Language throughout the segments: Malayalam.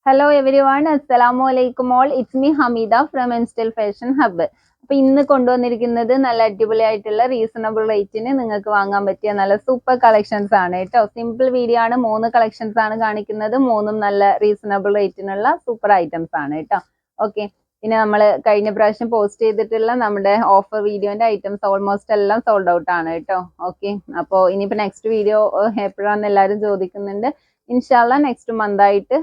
Hello everyone, Assalamu alaikum all. It's me Hamida from Instel Fashion Hub. അപ്പോൾ ഇന്ന് കൊണ്ടുവന്നിരിക്കുന്നത് നല്ല അടിപൊളിയായിട്ടുള്ള റീസണബിൾ റേറ്റിന് നിങ്ങൾക്ക് വാങ്ങാൻ പറ്റിയ നല്ല സൂപ്പർ കളക്ഷൻസ് ആണ് കേട്ടോ. സിമ്പിൾ വീഡിയോ ആണ്, 3 കളക്ഷൻസ് ആണ് കാണിക്കുന്നത്. മൂന്നും നല്ല റീസണബിൾ റേറ്റിനുള്ള സൂപ്പർ ഐറ്റംസ് ആണ് കേട്ടോ. ഓക്കെ, പിന്നെ നമ്മൾ കഴിഞ്ഞ പ്രാവശ്യം പോസ്റ്റ് ചെയ്തിട്ടുള്ള നമ്മുടെ ഓഫർ വീഡിയോന്റെ ഐറ്റംസ് ഓൾമോസ്റ്റ് എല്ലാം സോൾഡ് ഔട്ട് ആണ് കേട്ടോ. ഓക്കെ, അപ്പോൾ ഇനിയിപ്പോൾ നെക്സ്റ്റ് വീഡിയോ എപ്പോഴാണെന്ന് എല്ലാവരും ചോദിക്കുന്നുണ്ട്. ഇൻഷാല്ല നെക്സ്റ്റ് മന്ത് ആയിട്ട്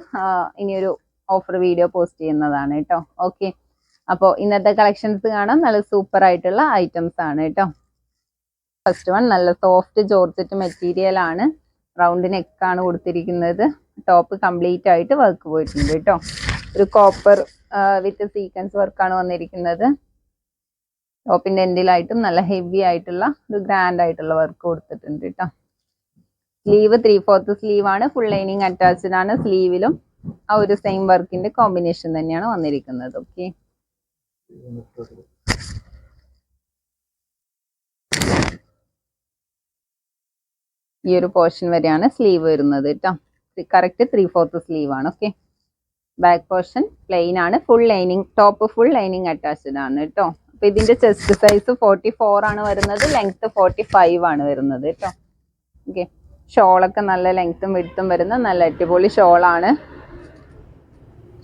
ഇനിയൊരു ഓഫർ വീഡിയോ പോസ്റ്റ് ചെയ്യുന്നതാണ് കേട്ടോ. ഓക്കെ, അപ്പോൾ ഇന്നത്തെ കളക്ഷൻസ് കാണാം. നല്ല സൂപ്പർ ആയിട്ടുള്ള ഐറ്റംസ് ആണ് കേട്ടോ. ഫസ്റ്റ് വൺ നല്ല സോഫ്റ്റ് ജോർജറ്റ് മെറ്റീരിയൽ ആണ്. റൗണ്ട് നെക്കാണ് കൊടുത്തിരിക്കുന്നത്. ടോപ്പ് കംപ്ലീറ്റ് ആയിട്ട് വർക്ക് പോയിട്ടുണ്ട് കേട്ടോ. ഒരു കോപ്പർ വിത്ത് സീക്വൻസ് വർക്കാണ് വന്നിരിക്കുന്നത്. ടോപ്പിന്റെ എൻഡിലായിട്ടും നല്ല ഹെവി ആയിട്ടുള്ള ഒരു ഗ്രാൻഡ് ആയിട്ടുള്ള വർക്ക് കൊടുത്തിട്ടുണ്ട് കേട്ടോ. സ്ലീവ് 3/4 സ്ലീവ് ആണ്. ഫുൾ ലൈനിങ് അറ്റാച്ച്ഡ് ആണ്. സ്ലീവിലും ആ ഒരു സെയിം വർക്കിന്റെ കോമ്പിനേഷൻ തന്നെയാണ് വന്നിരിക്കുന്നത്. ഓക്കെ, ഈ ഒരു പോർഷൻ വരെയാണ് സ്ലീവ് വരുന്നത് കേട്ടോ. കറക്റ്റ് 3/4 സ്ലീവ് ആണ്. ഓക്കെ, ബാക്ക് പോർഷൻ പ്ലെയിൻ ആണ്. Full lining, top full lining attached ആണ് കേട്ടോ. അപ്പൊ ഇതിന്റെ ചെസ്റ്റ് സൈസ് 44 ആണ് വരുന്നത്. ലെങ്ത് 45 ആണ് വരുന്നത് കേട്ടോ. ഓക്കെ, ഷോളൊക്കെ നല്ല ലെങ്ത്തും വിഡ്ത്തും വരുന്ന നല്ല അടിപൊളി ഷോളാണ്.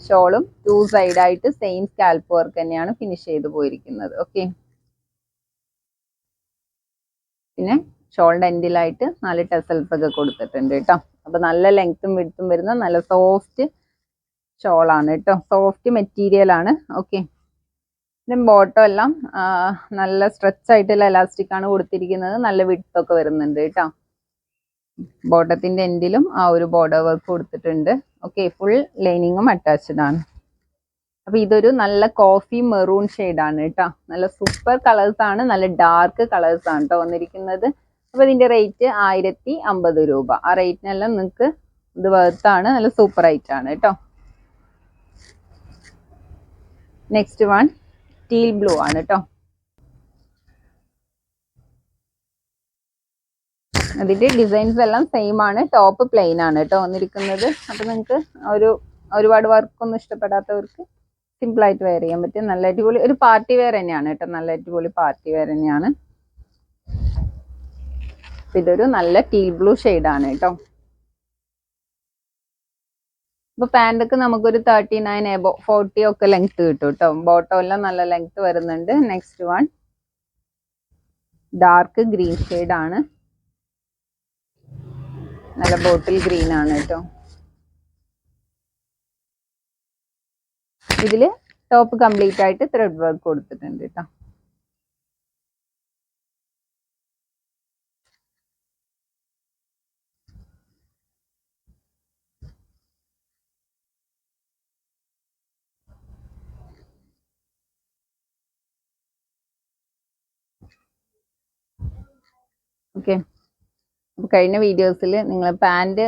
ഷോളും 2 സൈഡായിട്ട് സെയിം സ്കാൽപ്പ് വർക്ക് തന്നെയാണ് ഫിനിഷ് ചെയ്ത് പോയിരിക്കുന്നത്. ഓക്കെ, പിന്നെ ഷോളിന്റെ എൻഡിലായിട്ട് 4 ടെസൽസ് ഒക്കെ കൊടുത്തിട്ടുണ്ട് കേട്ടോ. അപ്പൊ നല്ല ലെങ്ത്തും വിഡ്ത്തും വരുന്ന നല്ല സോഫ്റ്റ് ഷോളാണ് കേട്ടോ. സോഫ്റ്റ് മെറ്റീരിയൽ ആണ്. ഓക്കെ, പിന്നെ ബോട്ടം എല്ലാം നല്ല സ്ട്രെച്ച് ആയിട്ടുള്ള എലാസ്റ്റിക് ആണ് കൊടുത്തിരിക്കുന്നത്. നല്ല വിഡ്ത്ത് വരുന്നുണ്ട് കേട്ടോ. ബോട്ടത്തിന്റെ എൻഡിലും ആ ഒരു ബോർഡർ വർക്ക് കൊടുത്തിട്ടുണ്ട്. ഓക്കെ, ഫുൾ ലൈനിങ്ങും അറ്റാച്ച്ഡ് ആണ്. അപ്പൊ ഇതൊരു നല്ല കോഫി മെറൂൺ ഷെയ്ഡ് ആണ് കേട്ടോ. നല്ല സൂപ്പർ കളേഴ്സ് ആണ്. നല്ല ഡാർക്ക് കളേഴ്സ് ആണ് കേട്ടോ വന്നിരിക്കുന്നത്. അപ്പൊ ഇതിന്റെ റേറ്റ് 1050 രൂപ. ആ റേറ്റിനെല്ലാം നിങ്ങൾക്ക് ഇത് വേർത്താണ്. നല്ല സൂപ്പർ റേറ്റ് ആണ് കേട്ടോ. നെക്സ്റ്റ് വൺ ടീൽ ബ്ലൂ ആണ് കേട്ടോ. അതിന്റെ ഡിസൈൻസ് എല്ലാം സെയിം ആണ്. ടോപ്പ് പ്ലെയിൻ ആണ് കേട്ടോ വന്നിരിക്കുന്നത്. അപ്പൊ നിങ്ങൾക്ക് ഒരുപാട് വർക്കൊന്നും ഇഷ്ടപ്പെടാത്തവർക്ക് സിമ്പിൾ ആയിട്ട് വെയർ ചെയ്യാൻ പറ്റും. നല്ല അടിപൊളി ഒരു പാർട്ടി വെയർ തന്നെയാണ് കേട്ടോ. നല്ല അടിപൊളി പാർട്ടി വെയർ തന്നെയാണ്. ഇതൊരു നല്ല ടീൽ ബ്ലൂ ആണ് കേട്ടോ. അപ്പൊ പാൻറ്റൊക്കെ നമുക്കൊരു 39 40 ഒക്കെ ലെങ്ത് കിട്ടും കേട്ടോ. ബോട്ടം എല്ലാം നല്ല ലെങ്ത് വരുന്നുണ്ട്. Next one dark green shade ആണ്. നല്ല ബോട്ടിൽ ഗ്രീൻ ആണ് കേട്ടോ. ഇതില് ടോപ്പ് കംപ്ലീറ്റ് ആയിട്ട് ത്രെഡ് വർക്ക് കൊടുത്തിട്ടുണ്ട് കേട്ടോ. ഓക്കെ, കഴിഞ്ഞ വീഡിയോസിൽ നിങ്ങൾ പാൻറ്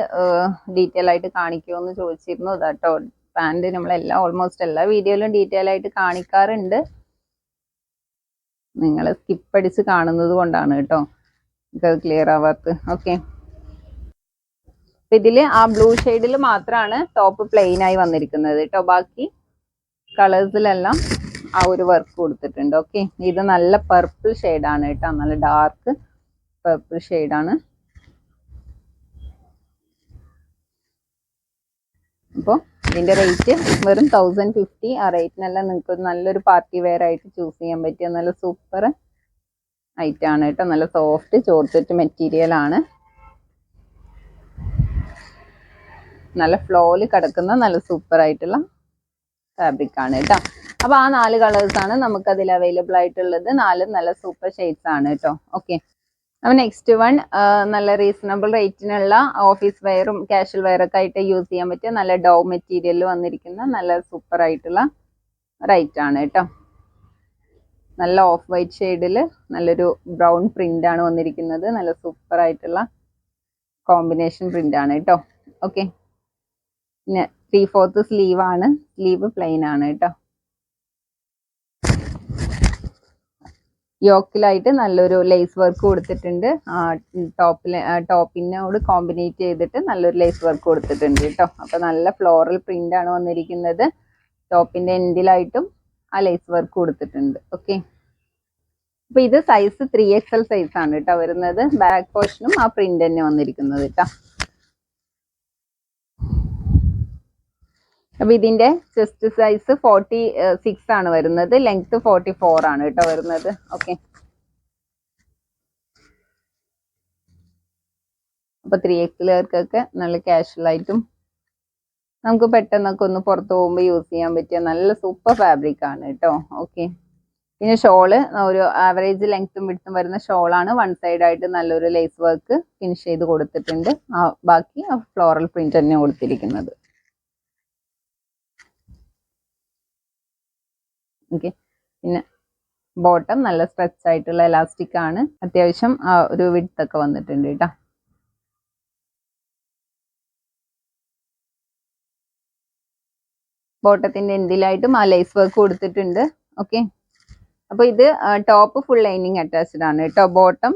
ഡീറ്റെയിൽ ആയിട്ട് കാണിക്കുമോ എന്ന് ചോദിച്ചിരുന്നു. അതാട്ടോ പാൻറ് നമ്മളെല്ലാം ഓൾമോസ്റ്റ് എല്ലാ വീഡിയോയിലും ഡീറ്റെയിൽ ആയിട്ട് കാണിക്കാറുണ്ട്. നിങ്ങൾ സ്കിപ്പ് അടിച്ച് കാണുന്നത് കൊണ്ടാണ് കേട്ടോ ഇത് ക്ലിയർ ആവാത്തത്. ഓക്കെ, ഇതില് ആ ബ്ലൂ ഷെയ്ഡിൽ മാത്രമാണ് ടോപ്പ് പ്ലെയിൻ ആയി വന്നിരിക്കുന്നത് കേട്ടോ. ബാക്കി കളേഴ്സിലെല്ലാം ആ ഒരു വർക്ക് കൊടുത്തിട്ടുണ്ട്. ഓക്കെ, ഇത് നല്ല പർപ്പിൾ ഷെയ്ഡാണ് കേട്ടോ. നല്ല ഡാർക്ക് പർപ്പിൾ ഷെയ്ഡാണ്. അപ്പോൾ ഇതിന്റെ റേറ്റ് വെറും 1050. ആ റേറ്റിനെല്ലാം നിങ്ങൾക്ക് നല്ലൊരു പാർട്ടി വെയർ ആയിട്ട് ചൂസ് ചെയ്യാൻ പറ്റിയ നല്ല സൂപ്പർ ഐറ്റം ആണ് കേട്ടോ. നല്ല സോഫ്റ്റ് ജോർജറ്റ് മെറ്റീരിയൽ ആണ്. നല്ല ഫ്ലോയിൽ കിടക്കുന്ന നല്ല സൂപ്പർ ആയിട്ടുള്ള ഫാബ്രിക് ആണ് കേട്ടോ. അപ്പൊ ആ 4 കളേഴ്സ് ആണ് നമുക്ക് അതിൽ അവൈലബിൾ ആയിട്ടുള്ളത്. 4 നല്ല സൂപ്പർ ഷെയ്ഡ്സ് ആണ് കേട്ടോ. ഓക്കെ, അപ്പോൾ നെക്സ്റ്റ് വൺ നല്ല റീസണബിൾ റേറ്റിനുള്ള ഓഫീസ് വെയറും കാഷ്വൽ വെയറൊക്കെ ആയിട്ട് യൂസ് ചെയ്യാൻ പറ്റിയ നല്ല ഡൗ മെറ്റീരിയലിൽ വന്നിരിക്കുന്ന നല്ല സൂപ്പർ ആയിട്ടുള്ള റൈറ്റ് ആണ് കേട്ടോ. നല്ല ഓഫ് വൈറ്റ് ഷെയ്ഡിൽ നല്ലൊരു ബ്രൗൺ പ്രിന്റ് ആണ് വന്നിരിക്കുന്നത്. നല്ല സൂപ്പർ ആയിട്ടുള്ള കോമ്പിനേഷൻ പ്രിന്റ് ആണ് കേട്ടോ. ഓക്കെ, പിന്നെ 3/4 സ്ലീവ് ആണ്. സ്ലീവ് പ്ലെയിൻ ആണ് കേട്ടോ. യോക്കിലായിട്ട് നല്ലൊരു ലേസ് വർക്ക് കൊടുത്തിട്ടുണ്ട്. ടോപ്പിനോട് കോമ്പിനേറ്റ് ചെയ്തിട്ട് നല്ലൊരു ലേസ് വർക്ക് കൊടുത്തിട്ടുണ്ട് കേട്ടോ. അപ്പോൾ നല്ല ഫ്ലോറൽ പ്രിന്റ് ആണ് വന്നിരിക്കുന്നത്. ടോപ്പിന്റെ എൻഡിലായിട്ടും ആ ലേസ് വർക്ക് കൊടുത്തിട്ടുണ്ട്. ഓക്കെ, അപ്പൊ ഇത് സൈസ് 3XL സൈസ് ആണ് കേട്ടോ വരുന്നത്. ബാക്ക് പോർഷനും ആ പ്രിന്റ് തന്നെ വന്നിരിക്കുന്നത് കേട്ടോ. അപ്പൊ ഇതിന്റെ ചെസ്റ്റ് സൈസ് 46 ആണ് വരുന്നത്. ലെങ്ത് 44 ആണ് കേട്ടോ വരുന്നത്. ഓക്കെ, അപ്പൊ 3XLകാർക്കൊക്കെ നല്ല കാഷ്വൽ ആയിട്ടും നമുക്ക് പെട്ടെന്നൊക്കെ ഒന്ന് പുറത്ത് പോകുമ്പോൾ യൂസ് ചെയ്യാൻ പറ്റിയ നല്ല സൂപ്പർ ഫാബ്രിക് ആണ് കേട്ടോ. ഓക്കെ, പിന്നെ ഷോള് ഒരു ആവറേജ് ലെങ്ത്തും വിഡ്ത്തും വരുന്ന ഷോളാണ്. വൺ സൈഡ് ആയിട്ട് നല്ലൊരു ലേസ് വർക്ക് ഫിനിഷ് ചെയ്ത് കൊടുത്തിട്ടുണ്ട്. ബാക്കി ഫ്ലോറൽ പ്രിന്റ് തന്നെ കൊടുത്തിരിക്കുന്നത്. ഓക്കെ, പിന്നെ ബോട്ടം നല്ല സ്ട്രെച്ച് ആയിട്ടുള്ള എലാസ്റ്റിക് ആണ്. അത്യാവശ്യം ഒരു വിഡ്ത്ത് ഒക്കെ വന്നിട്ടുണ്ട് കേട്ടോ. ബോട്ടത്തിന്റെ എൻഡിലായിട്ടും ആ ലേസ് വർക്ക് കൊടുത്തിട്ടുണ്ട്. ഓക്കെ, അപ്പോൾ ഇത് ടോപ്പ് ഫുൾ ലൈനിങ് അറ്റാച്ച്ഡ് ആണ് കേട്ടോ. ബോട്ടം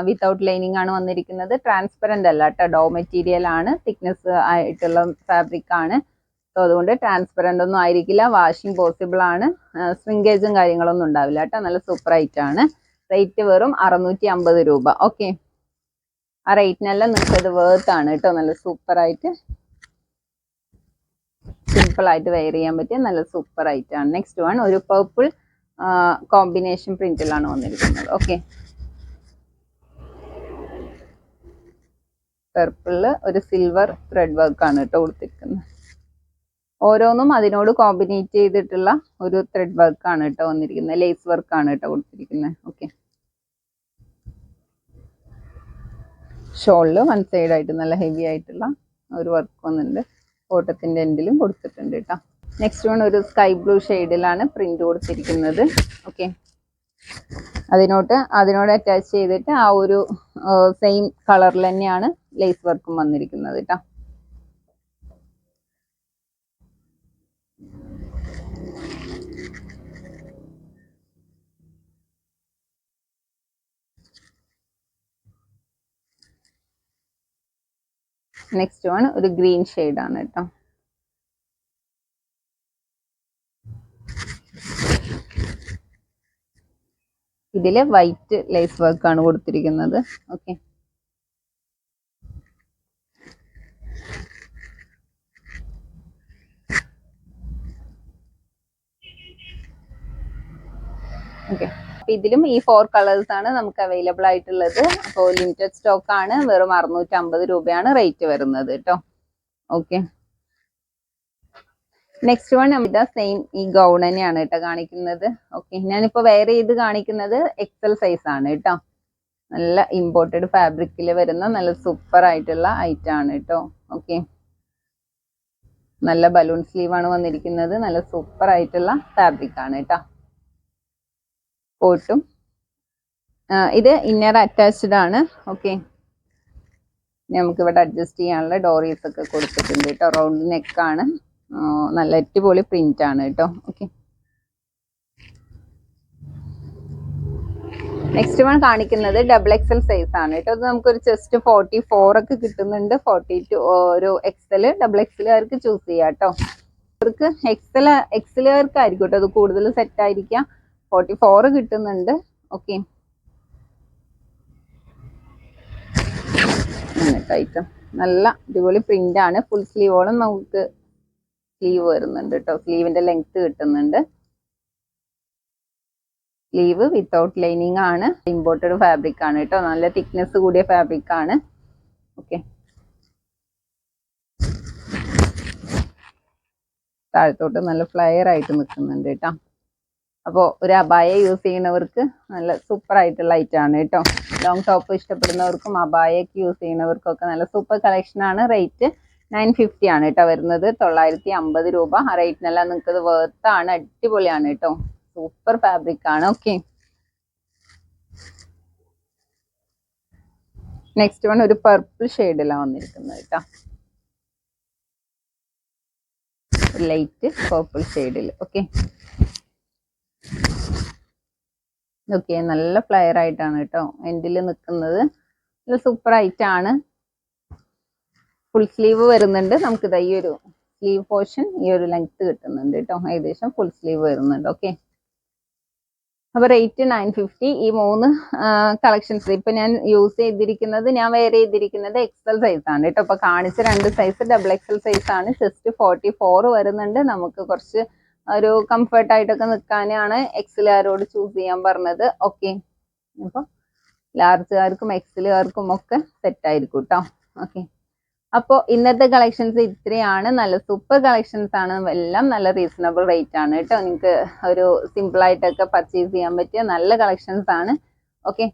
വിത്തൗട്ട് ലൈനിങ് ആണ് വന്നിരിക്കുന്നത്. ട്രാൻസ്പെറന്റ് അല്ല കേട്ടോ, ഡോ മെറ്റീരിയൽ ആണ്. തിക്നെസ് ആയിട്ടുള്ള ഫാബ്രിക് ആണ്. സോ അതുകൊണ്ട് ട്രാൻസ്പെറന്റ് ഒന്നും ആയിരിക്കില്ല. വാഷിംഗ് പോസിബിൾ ആണ്. സ്ട്രിങ്കേജും കാര്യങ്ങളൊന്നും ഉണ്ടാവില്ല കേട്ടോ. നല്ല സൂപ്പർ ആണ്. റേറ്റ് വെറും 650 രൂപ. ഓക്കെ, ആ റേറ്റിനെല്ലാം നിങ്ങൾക്ക് ഇത് വേർത്ത് ആണ് കേട്ടോ. നല്ല സൂപ്പർ ആയിട്ട് സിമ്പിൾ ആയിട്ട് വെയർ ചെയ്യാൻ പറ്റിയ നല്ല സൂപ്പർ ആണ്. നെക്സ്റ്റ് വൺ ഒരു പർപ്പിൾ കോമ്പിനേഷൻ പ്രിന്റിലാണ് വന്നിരിക്കുന്നത്. ഓക്കെ, പർപ്പിളില് ഒരു സിൽവർ ത്രെഡ് വർക്ക് ആണ് കേട്ടോ കൊടുത്തിരിക്കുന്നത്. ഓരോന്നും അതിനോട് കോമ്പിനേറ്റ് ചെയ്തിട്ടുള്ള ഒരു ത്രെഡ് വർക്ക് ആണ് കേട്ടോ വന്നിരിക്കുന്നത്. ലേസ് വർക്ക് ആണ് കേട്ടോ കൊടുത്തിരിക്കുന്നത്. ഓക്കെ, ഷോളില് വൺ സൈഡ് ആയിട്ട് നല്ല ഹെവി ആയിട്ടുള്ള ഒരു വർക്ക് വന്നിട്ടുണ്ട്. ഓട്ടത്തിന്റെ എൻഡിലും കൊടുത്തിട്ടുണ്ട് കേട്ടോ. നെക്സ്റ്റ് വൺ ഒരു സ്കൈ ബ്ലൂ ഷെയ്ഡിലാണ് പ്രിന്റ് കൊടുത്തിരിക്കുന്നത്. ഓക്കെ, അതിനോട് അറ്റാച്ച് ചെയ്തിട്ട് ആ ഒരു സെയിം കളറിൽ തന്നെയാണ് ലേസ് വർക്കും വന്നിരിക്കുന്നത് കേട്ടോ. നെക്സ്റ്റ് വൺ ഒരു ഗ്രീൻ ഷെയ്ഡ് ആണ് കേട്ടോ. ഇതില് വൈറ്റ് ലേസ് വർക്ക് ആണ് കൊടുത്തിരിക്കുന്നത്. ഓക്കെ, ഓക്കെ, അപ്പൊ ഇതിലും ഈ 4 കളേഴ്സ് ആണ് നമുക്ക് അവൈലബിൾ ആയിട്ടുള്ളത്. അപ്പോൾ ലിമിറ്റഡ് സ്റ്റോക്ക് ആണ്. വെറും 650 രൂപയാണ് റേറ്റ് വരുന്നത് കേട്ടോ. ഓക്കെ, നെക്സ്റ്റ് വൺ ഇതാ സെയിം ഈ ഗൗൺ തന്നെയാണ് കേട്ടോ കാണിക്കുന്നത്. ഓക്കെ, ഞാനിപ്പോ വെയർ ചെയ്ത് കാണിക്കുന്നത് XL സൈസ് ആണ് കേട്ടോ. നല്ല ഇമ്പോർട്ടഡ് ഫാബ്രിക്കിൽ വരുന്ന നല്ല സൂപ്പർ ആയിട്ടുള്ള ഐറ്റം ആണ് കേട്ടോ. ഓക്കെ, നല്ല ബലൂൺ സ്ലീവ് ആണ് വന്നിരിക്കുന്നത്. നല്ല സൂപ്പർ ആയിട്ടുള്ള ഫാബ്രിക് ആണ് കേട്ടോ. കോട്ടും ഇത് ഇന്നർ അറ്റാച്ച്ഡ് ആണ്. ഓക്കെ, നമുക്ക് ഇവിടെ അഡ്ജസ്റ്റ് ചെയ്യാനുള്ള ഡോറീസ് ഒക്കെ കൊടുത്തിട്ടുണ്ട് കേട്ടോ. റൗണ്ട് നെക്ക് ആണ്. നല്ല അടിപൊളി പ്രിന്റ് ആണ് കേട്ടോ. ഓക്കെ, നെക്സ്റ്റ് വൺ കാണിക്കുന്നത് XXL സൈസ് ആണ് കേട്ടോ. അത് നമുക്കൊരു ചെസ്റ്റ് 44 ഒക്കെ കിട്ടുന്നുണ്ട്. 42 ഒരു XL XXLകാർക്ക് ചൂസ് ചെയ്യാം കേട്ടോ. അവർക്ക് XLകാർക്ക് ആയിരിക്കും കേട്ടോ അത് കൂടുതൽ സെറ്റ് ആയിരിക്കാം. 44 കിട്ടുന്നുണ്ട്. ഓക്കെ, ഐറ്റം നല്ല അടിപൊളി പ്രിന്റ് ആണ്. ഫുൾ സ്ലീവോളം നമുക്ക് സ്ലീവ് വരുന്നുണ്ട് കേട്ടോ. സ്ലീവിന്റെ ലെങ്ത് കിട്ടുന്നുണ്ട്. സ്ലീവ് വിത്തൗട്ട് ലൈനിങ് ആണ്. ഇമ്പോർട്ടഡ് ഫാബ്രിക് ആണ് കേട്ടോ. നല്ല തിക്നെസ് കൂടിയ ഫാബ്രിക് ആണ്. ഓക്കെ, താഴത്തോട്ട് നല്ല ഫ്ലയർ ആയിട്ട് നിൽക്കുന്നുണ്ട് കേട്ടോ. അപ്പോൾ ഒരു അബായ യൂസ് ചെയ്യുന്നവർക്ക് നല്ല സൂപ്പർ ആയിട്ടുള്ള ഐറ്റം ആണ് കേട്ടോ. ലോങ് ടോപ്പ് ഇഷ്ടപ്പെടുന്നവർക്കും അബായക്ക് യൂസ് ചെയ്യുന്നവർക്കൊക്കെ നല്ല സൂപ്പർ കളക്ഷൻ ആണ്. റേറ്റ് 950 ആണ് കേട്ടോ വരുന്നത്. 950 രൂപ. ആ റേറ്റിനെല്ലാം നിങ്ങൾക്ക് ഇത് വേർത്താണ്. അടിപൊളിയാണ് കേട്ടോ. സൂപ്പർ ഫാബ്രിക് ആണ്. ഓക്കെ, നെക്സ്റ്റ് വൺ ഒരു പർപ്പിൾ ഷെയ്ഡിലാണ് വന്നിരിക്കുന്നത് കേട്ടോ. ലൈറ്റ് പർപ്പിൾ ഷെയ്ഡിൽ. ഓക്കെ, ഓക്കെ, നല്ല ഫ്ലയർ ആയിട്ടാണ് കേട്ടോ എൻഡിൽ നിൽക്കുന്നത്. നല്ല സൂപ്പർ ആയിട്ടാണ്. ഫുൾ സ്ലീവ് വരുന്നുണ്ട്. നമുക്ക് ഈ ഒരു സ്ലീവ് പോർഷൻ ഈ ഒരു ലെങ്ത് കിട്ടുന്നുണ്ട് കേട്ടോ. ഏകദേശം ഫുൾ സ്ലീവ് വരുന്നുണ്ട്. ഓക്കെ, അപ്പൊ റേറ്റ് 950. ഈ 3 കളക്ഷൻസ് ഇപ്പൊ ഞാൻ യൂസ് ചെയ്തിരിക്കുന്നത്, ഞാൻ വെയർ ചെയ്തിരിക്കുന്നത് എക്സൽ സൈസ് ആണ് കേട്ടോ. അപ്പൊ കാണിച്ച 2 സൈസ് XXL സൈസ് ആണ്. ചെസ്റ്റ് 44 വരുന്നുണ്ട്. നമുക്ക് കുറച്ച് ഒരു കംഫർട്ട് ആയിട്ടൊക്കെ നിൽക്കാനാണ് എക്സലുകാരോട് ചൂസ് ചെയ്യാൻ പറഞ്ഞത്. ഓക്കെ, അപ്പൊ ലാർജുകാർക്കും എക്സലുകാർക്കും ഒക്കെ സെറ്റ് ആയിരിക്കും കേട്ടോ. ഓക്കെ, അപ്പോൾ ഇന്നത്തെ കളക്ഷൻസ് ഇത്രയാണ്. നല്ല സൂപ്പർ കളക്ഷൻസ് ആണ്. എല്ലാം നല്ല റീസണബിൾ റേറ്റ് ആണ് കേട്ടോ. നിങ്ങൾക്ക് ഒരു സിമ്പിൾ ആയിട്ടൊക്കെ പർച്ചേസ് ചെയ്യാൻ പറ്റിയ നല്ല കളക്ഷൻസ് ആണ്. ഓക്കെ,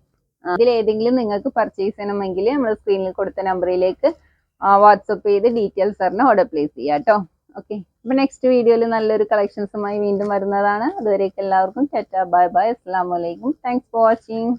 ഇതിലേതെങ്കിലും നിങ്ങൾക്ക് പർച്ചേസ് ചെയ്യണമെങ്കിൽ നമ്മൾ സ്ക്രീനിൽ കൊടുത്ത നമ്പറിലേക്ക് വാട്സപ്പ് ചെയ്ത് ഡീറ്റെയിൽസ് പറഞ്ഞ് ഓർഡർ പ്ലേസ് ചെയ്യാം കേട്ടോ. ഓക്കെ, അപ്പോൾ നെക്സ്റ്റ് വീഡിയോയിൽ നല്ലൊരു കളക്ഷൻസുമായി വീണ്ടും വരുന്നതാണ്. അതുവരേക്കും എല്ലാവർക്കും ടാറ്റാ, ബൈ ബൈ, അസ്സലാമു അലൈക്കും. Thanks for watching.